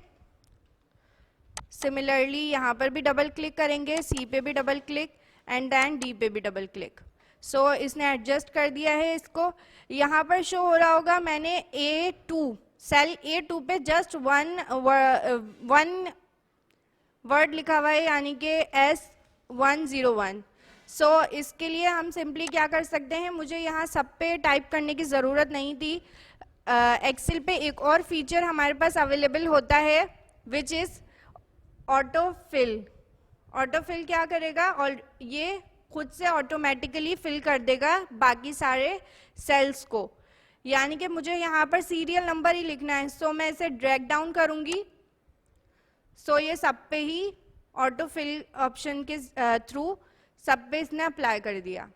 सिमिलरली यहाँ पर भी डबल क्लिक करेंगे, C पे भी double click, and then D पे भी डबल क्लिक। सो इसने एडजस्ट कर दिया है इसको। यहाँ पर शो हो रहा होगा, मैंने A2 सेल A2 पे जस्ट वन वर्ड लिखा हुआ है, यानी कि S101। सो इसके लिए हम सिंपली क्या कर सकते हैं, मुझे यहाँ सब पे टाइप करने की ज़रूरत नहीं थी। एक्सेल पे एक और फीचर हमारे पास अवेलेबल होता है विच इज़ ऑटोफिल। ऑटोफिल क्या करेगा, और ये खुद से ऑटोमेटिकली फिल कर देगा बाकी सारे सेल्स को। यानी कि मुझे यहाँ पर सीरियल नंबर ही लिखना है। सो मैं इसे ड्रैग डाउन करूँगी। सो ये सब पे ही ऑटोफिल ऑप्शन के थ्रू सब पे इसने अप्लाई कर दिया।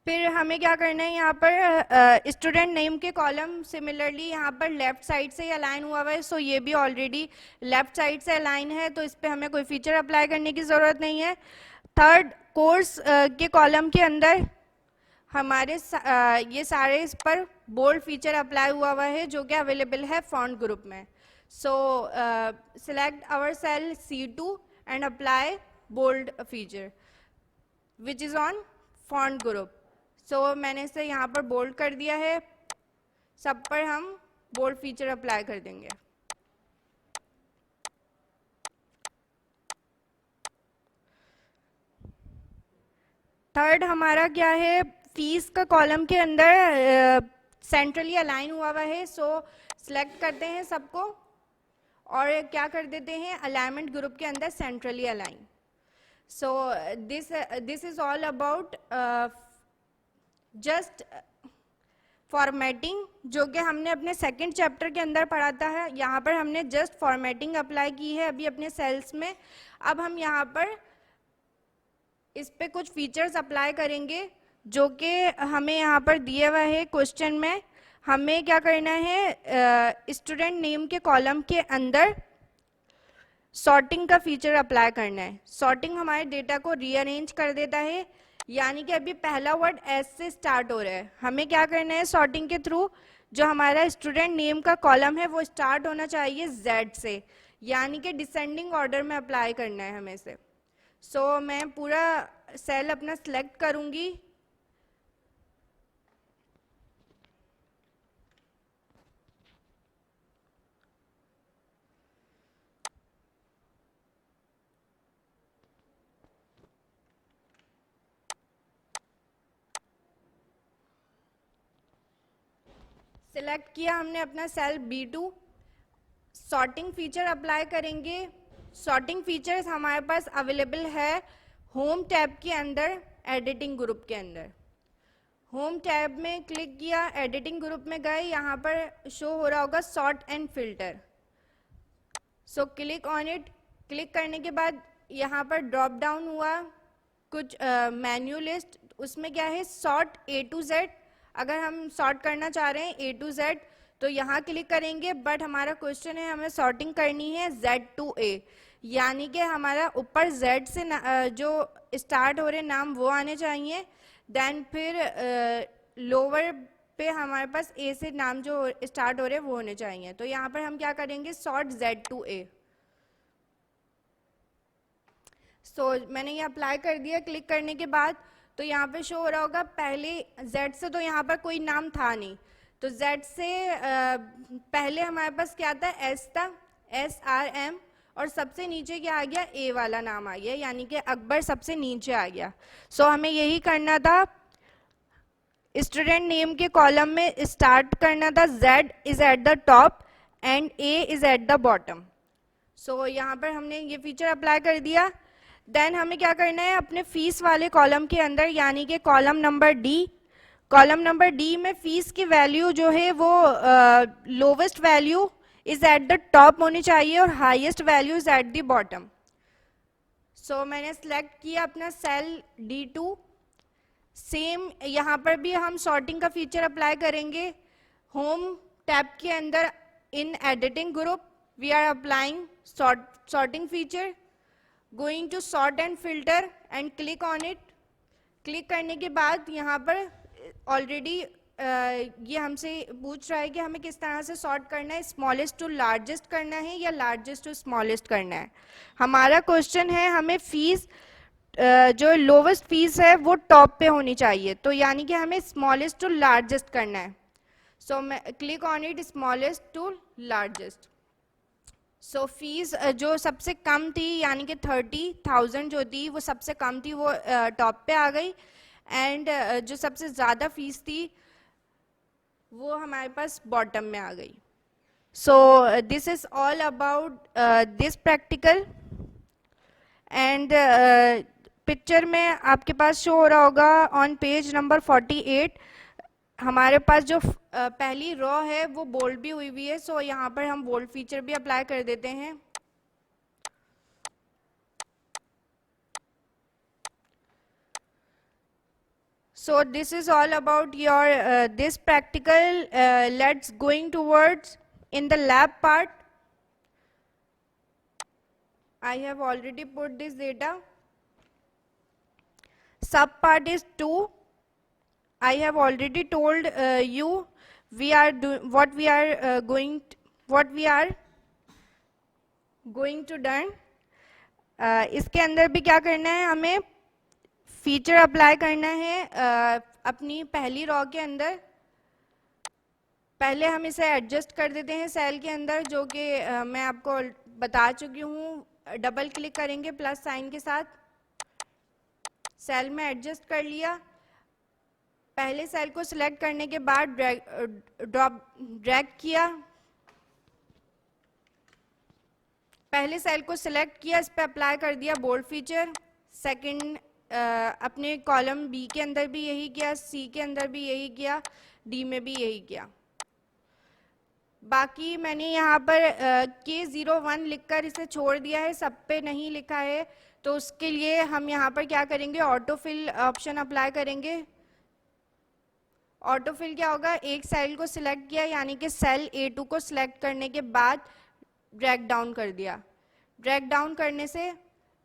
फिर हमें क्या करना है, यहाँ पर स्टूडेंट नेम के कॉलम सिमिलरली यहाँ पर लेफ्ट साइड से ही अलाइन हुआ है। सो ये भी ऑलरेडी लेफ्ट साइड से अलाइन है, तो इस पर हमें कोई फीचर अप्लाई करने की ज़रूरत नहीं है। थर्ड, कोर्स के कॉलम के अंदर हमारे ये सारे इस पर बोल्ड फीचर अप्लाई हुआ है, जो कि अवेलेबल है फॉन्ट ग्रुप में। So select our cell C2 and apply bold feature which is on font group. So मैंने इसे यहाँ पर बोल्ड कर दिया है। सब पर हम बोल्ड फीचर अप्लाई कर देंगे। थर्ड हमारा क्या है, फीस का कॉलम के अंदर सेंट्रली अलाइन हुआ है। सो सिलेक्ट करते हैं सबको और क्या कर देते हैं, अलाइनमेंट ग्रुप के अंदर centrally align. So this is all about just formatting, जो कि हमने अपने सेकंड चैप्टर के अंदर पढ़ा था। यहाँ पर हमने जस्ट फॉर्मेटिंग अप्लाई की है अभी अपने सेल्स में। अब हम यहाँ पर इस पे कुछ फीचर्स अप्लाई करेंगे जो कि हमें यहाँ पर दिए हुए है क्वेश्चन में। हमें क्या करना है, स्टूडेंट नेम के कॉलम के अंदर सॉर्टिंग का फीचर अप्लाई करना है। सॉर्टिंग हमारे डेटा को रीअरेंज कर देता है, यानी कि अभी पहला वर्ड एस से स्टार्ट हो रहा है। हमें क्या करना है, सॉर्टिंग के थ्रू जो हमारा स्टूडेंट नेम का कॉलम है वो स्टार्ट होना चाहिए जेड से, यानी कि डिसेंडिंग ऑर्डर में अप्लाई करना है हमें से। सो मैं पूरा सेल अपना सिलेक्ट करूंगी। सिलेक्ट किया हमने अपना cell B2, sorting feature apply करेंगे। सॉर्टिंग फीचर्स हमारे पास अवेलेबल है होम टैब के अंदर, एडिटिंग ग्रुप के अंदर। होम टैब में क्लिक किया, एडिटिंग ग्रुप में गए, यहाँ पर शो हो रहा होगा sort and filter. So click on it. Click करने के बाद यहाँ पर ड्रॉप डाउन हुआ कुछ मेन्यू लिस्ट, उसमें क्या है सॉर्ट A to Z। अगर हम सॉर्ट करना चाह रहे हैं A to Z तो यहाँ क्लिक करेंगे, बट हमारा क्वेश्चन है हमें सॉर्टिंग करनी है Z to A, यानी कि हमारा ऊपर Z से जो स्टार्ट हो रहे नाम वो आने चाहिए, देन फिर लोअर पे हमारे पास A से नाम जो स्टार्ट हो रहे वो होने चाहिए। तो यहाँ पर हम क्या करेंगे सॉर्ट Z to A। मैंने ये अप्लाई कर दिया। क्लिक करने के बाद तो यहाँ पे शो हो रहा होगा, पहले Z से तो यहाँ पर कोई नाम था नहीं, तो Z से पहले हमारे पास क्या था S था, SRM, और सबसे नीचे क्या आ गया A वाला नाम आ गया, यानी कि अकबर सबसे नीचे आ गया। हमें यही करना था, स्टूडेंट नेम के कॉलम में स्टार्ट करना था Z is at the top and A is at the bottom. यहाँ पर हमने ये फीचर अप्लाई कर दिया। देन हमें क्या करना है, अपने फीस वाले कॉलम के अंदर, यानी कि column number D, column number D में फीस की वैल्यू जो है वो lowest value is at the top होनी चाहिए और highest value is at the bottom. मैंने सिलेक्ट किया अपना सेल D2। सेम यहाँ पर भी हम सॉर्टिंग का फीचर अप्लाई करेंगे। होम टैब के अंदर in editing group we are applying sorting feature, going to sort and filter and click on it. Click करने के बाद यहाँ पर ऑलरेडी ये हमसे पूछ रहा है कि हमें किस तरह से सॉर्ट करना है, स्मॉलेस्ट टू लार्जेस्ट करना है या लार्जेस्ट टू स्मॉलेस्ट करना है। हमारा क्वेश्चन है हमें फीस जो लोवेस्ट फीस है वो टॉप पे होनी चाहिए, तो यानी कि हमें स्मॉलेस्ट टू लार्जेस्ट करना है। मैं click on it, smallest to largest. Fees जो सबसे कम थी यानी कि 30,000 जो थी वो सबसे कम थी, वो टॉप पे आ गई, एंड जो सबसे ज़्यादा फीस थी वो हमारे पास बॉटम में आ गई। This is all about this practical. And picture में आपके पास शो हो रहा होगा ऑन पेज नंबर 48, हमारे पास जो पहली रॉ है वो बोल्ड भी हुई हुई है। यहाँ पर हम बोल्ड फीचर भी अप्लाई कर देते हैं। This is all about your this practical. Let's going towards in the lab part. I have already put this data. Sub part is 2. I have already told you what we are going to done. इसके अंदर भी क्या करना है, हमें feature apply करना है अपनी पहली रॉ के अंदर। पहले हम इसे एडजस्ट कर देते हैं सेल के अंदर, जो कि मैं आपको बता चुकी हूँ। डबल क्लिक करेंगे प्लस साइन के साथ, सेल में एडजस्ट कर लिया। पहले सेल को सिलेक्ट करने के बाद ड्रैग किया, पहले सेल को सिलेक्ट किया, इस पे अप्लाई कर दिया बोल्ड फीचर। सेकंड अपने कॉलम बी के अंदर भी यही किया, सी के अंदर भी यही किया, डी में भी यही किया। बाकी मैंने यहाँ पर K01 लिखकर इसे छोड़ दिया है, सब पे नहीं लिखा है, तो उसके लिए हम यहाँ पर क्या करेंगे, ऑटोफिल ऑप्शन अप्लाई करेंगे। ऑटोफिल क्या होगा, एक सेल को सिलेक्ट किया यानी कि सेल A2 को सिलेक्ट करने के बाद ड्रैग डाउन कर दिया। ड्रैग डाउन करने से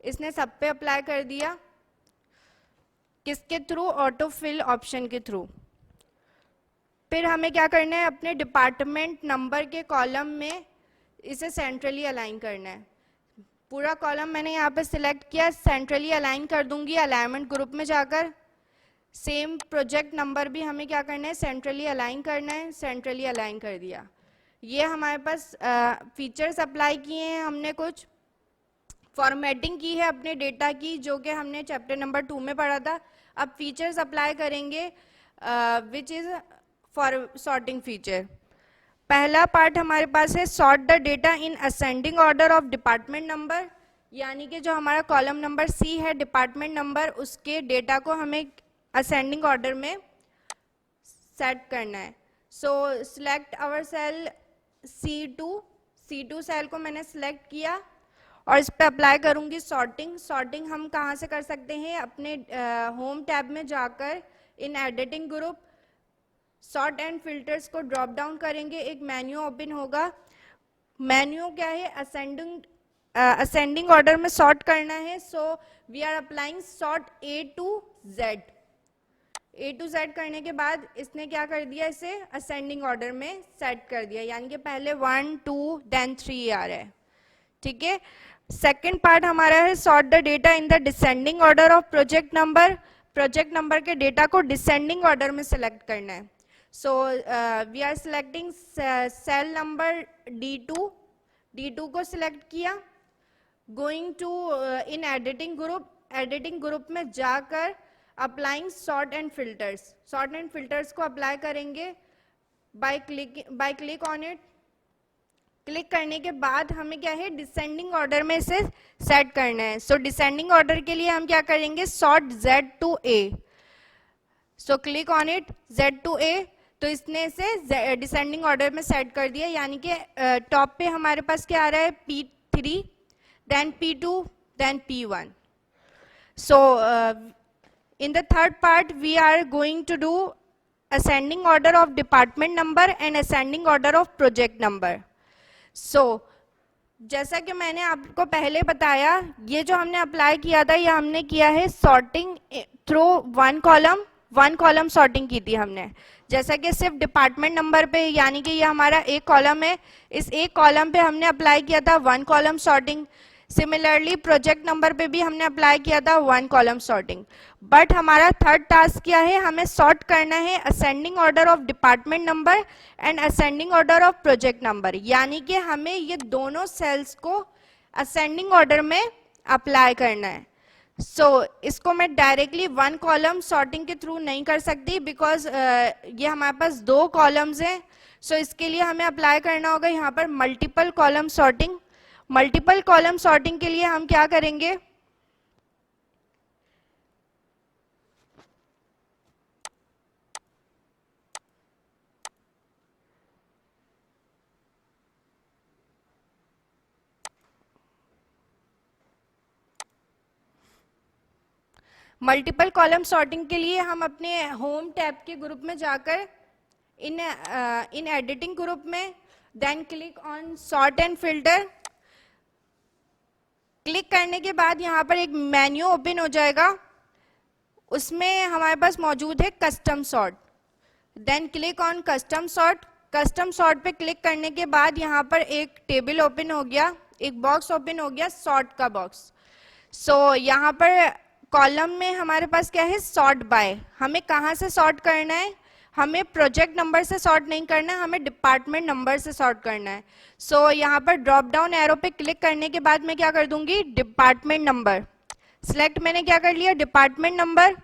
इसने सब पे अप्लाई कर दिया। किसके थ्रू, ऑटोफिल ऑप्शन के थ्रू। फिर हमें क्या करना है, अपने डिपार्टमेंट नंबर के कॉलम में इसे सेंट्रली अलाइन करना है। पूरा कॉलम मैंने यहाँ पे सिलेक्ट किया, सेंट्रली अलाइन कर दूंगी अलाइनमेंट ग्रुप में जाकर। सेम प्रोजेक्ट नंबर भी हमें क्या करना है, सेंट्रली अलाइन करना है, सेंट्रली अलाइन कर दिया। ये हमारे पास फीचर्स अप्लाई किए हैं हमने, कुछ फॉर्मेटिंग की है अपने डेटा की, जो कि हमने चैप्टर नंबर 2 में पढ़ा था। अब फीचर्स अप्लाई करेंगे which is for sorting feature. पहला पार्ट हमारे पास है sort the data in ascending order of department number, यानी कि जो हमारा कॉलम नंबर सी है डिपार्टमेंट नंबर, उसके डेटा को हमें असेंडिंग ऑर्डर में सेट करना है. So select our cell C2 cell को मैंने सिलेक्ट किया और इस पर अप्लाई करूंगी सॉर्टिंग हम कहाँ से कर सकते हैं, अपने होम टैब में जाकर in editing group sort and filters को ड्रॉप डाउन करेंगे, एक मेन्यू ओपन होगा. मेन्यू क्या है, असेंडिंग ऑर्डर में सॉर्ट करना है. So we are applying sort A to Z करने के बाद इसने क्या कर दिया, इसे असेंडिंग ऑर्डर में सेट कर दिया, यानी कि पहले 1 2 देन 3 आ रहा है. ठीक है. सेकेंड पार्ट हमारा है sort the data in the descending order of project number के डेटा को डिसेंडिंग ऑर्डर में सेलेक्ट करना है. So we are selecting cell number D2 को सिलेक्ट किया. Going to in editing group में जाकर अप्लाइंग सॉर्ट एंड फिल्टर्स को अप्लाई करेंगे by click on it. Click करने के बाद हमें क्या है, डिसेंडिंग ऑर्डर में इसे सेट करना है. सो डिसेंडिंग ऑर्डर के लिए हम क्या करेंगे, sort Z to A. So click on it Z to A. तो इसने इसे डिसेंडिंग ऑर्डर में सेट कर दिया, यानी कि टॉप पे हमारे पास क्या आ रहा है, P3 then P2 then P1. So in the third part we are going to do ascending order of department number and ascending order of project number. So जैसा कि मैंने आपको पहले बताया, ये जो हमने अप्लाई किया था, ये हमने किया है sorting through one column sorting की थी हमने. जैसा कि सिर्फ डिपार्टमेंट नंबर पे, यानी कि ये हमारा एक कॉलम है, इस एक कॉलम पे हमने अप्लाई किया था one column sorting. Similarly project number पे भी हमने अप्लाई किया था वन कॉलम सॉर्टिंग. बट हमारा थर्ड टास्क क्या है, हमें सॉर्ट करना है ascending order of department number and ascending order of project number, यानी कि हमें ये दोनों सेल्स को असेंडिंग ऑर्डर में अप्लाई करना है. सो इसको मैं डायरेक्टली वन कॉलम सॉर्टिंग के थ्रू नहीं कर सकती, बिकॉज ये हमारे पास दो कॉलम्स हैं. सो इसके लिए हमें अप्लाई करना होगा यहाँ पर multiple column sorting. Multiple column sorting के लिए हम क्या करेंगे, मल्टीपल कॉलम सॉर्टिंग के लिए हम अपने होम टैब के ग्रुप में जाकर इन एडिटिंग ग्रुप में then click on sort and filter. Click करने के बाद यहाँ पर एक मेन्यू ओपन हो जाएगा, उसमें हमारे पास मौजूद है custom sort. Then click on custom sort पे क्लिक करने के बाद यहाँ पर एक टेबल ओपन हो गया, एक बॉक्स ओपन हो गया, सॉर्ट का बॉक्स. सो यहाँ पर कॉलम में हमारे पास क्या है, सॉर्ट बाय. हमें कहाँ से सॉर्ट करना है, हमें प्रोजेक्ट नंबर से सॉर्ट नहीं करना है, हमें डिपार्टमेंट नंबर से सॉर्ट करना है. सो यहाँ पर ड्रॉप डाउन एरो पे क्लिक करने के बाद मैं क्या कर दूंगी, डिपार्टमेंट नंबर सिलेक्ट मैंने क्या कर लिया, department number.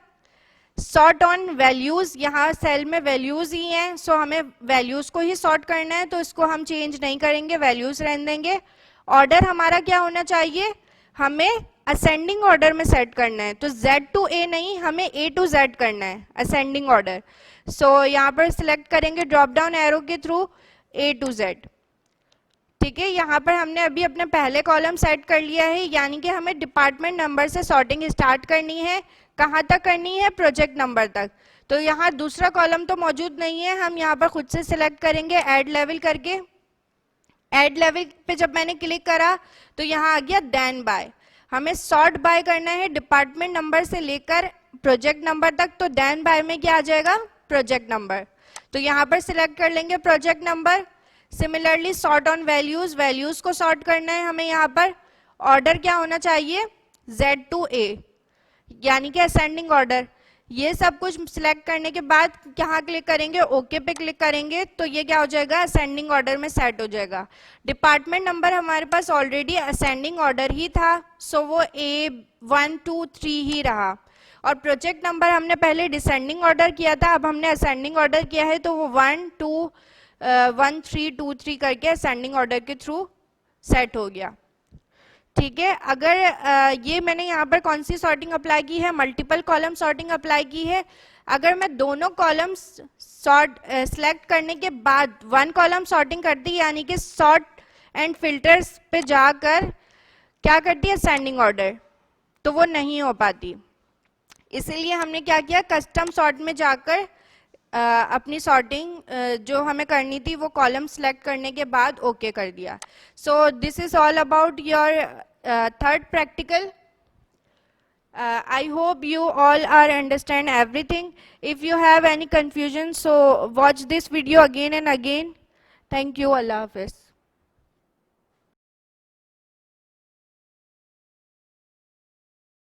Sort on values, यहाँ सेल में वैल्यूज ही हैं, सो हमें वैल्यूज को ही सॉर्ट करना है, तो इसको हम चेंज नहीं करेंगे, वैल्यूज रहने देंगे. ऑर्डर हमारा क्या होना चाहिए, हमें असेंडिंग ऑर्डर में सेट करना है, तो Z to A नहीं, हमें A to Z करना है, असेंडिंग ऑर्डर. सो यहाँ पर सिलेक्ट करेंगे ड्रॉप डाउन एरो के थ्रू A to Z. ठीक है, यहाँ पर हमने अभी अपने पहले कॉलम सेट कर लिया है, यानी कि हमें डिपार्टमेंट नंबर से सॉर्टिंग स्टार्ट करनी है. कहाँ तक करनी है, प्रोजेक्ट नंबर तक. तो यहाँ दूसरा कॉलम तो मौजूद नहीं है, हम यहाँ पर खुद से सिलेक्ट करेंगे ऐड लेवल करके. ऐड लेवल पे जब मैंने क्लिक करा तो यहाँ आ गया देन बाय. हमें सॉर्ट बाय करना है डिपार्टमेंट नंबर से लेकर प्रोजेक्ट नंबर तक, तो देन बाय में क्या आ जाएगा, प्रोजेक्ट नंबर. तो यहाँ पर सिलेक्ट कर लेंगे project number. Similarly sort on values को सॉर्ट करना है हमें. यहाँ पर ऑर्डर क्या होना चाहिए, Z to A, यानी कि असेंडिंग ऑर्डर. ये सब कुछ सिलेक्ट करने के बाद कहाँ क्लिक करेंगे, ओके पे क्लिक करेंगे, तो ये क्या हो जाएगा, असेंडिंग ऑर्डर में सेट हो जाएगा. डिपार्टमेंट नंबर हमारे पास ऑलरेडी असेंडिंग ऑर्डर ही था, सो वो A1 2 3 ही रहा. और प्रोजेक्ट नंबर हमने पहले डिसेंडिंग ऑर्डर किया था, अब हमने असेंडिंग ऑर्डर किया है, तो वो 1 2 1 3 2 3 करके असेंडिंग ऑर्डर के थ्रू सेट हो गया। ठीक है, अगर ये मैंने यहाँ पर कौन सी सॉर्टिंग अप्लाई की है, मल्टीपल कॉलम सॉर्टिंग अप्लाई की है। अगर मैं दोनों कॉलम्स सेलेक्ट करने के बाद वन कॉलम सॉर्टिंग करती, यानी कि सॉर्ट एंड फिल्टर्स पे जाकर क्या करती है, असेंडिंग ऑर्डर, तो वो नहीं हो पाती। इसीलिए हमने क्या किया, कस्टम सॉर्ट में जाकर अपनी सॉर्टिंग जो हमें करनी थी वो कॉलम सेलेक्ट करने के बाद ओके कर दिया। So this is all about your third practical. I hope you all are understand everything. If you have any confusion, so watch this video again and again. Thank you. Allah Hafiz.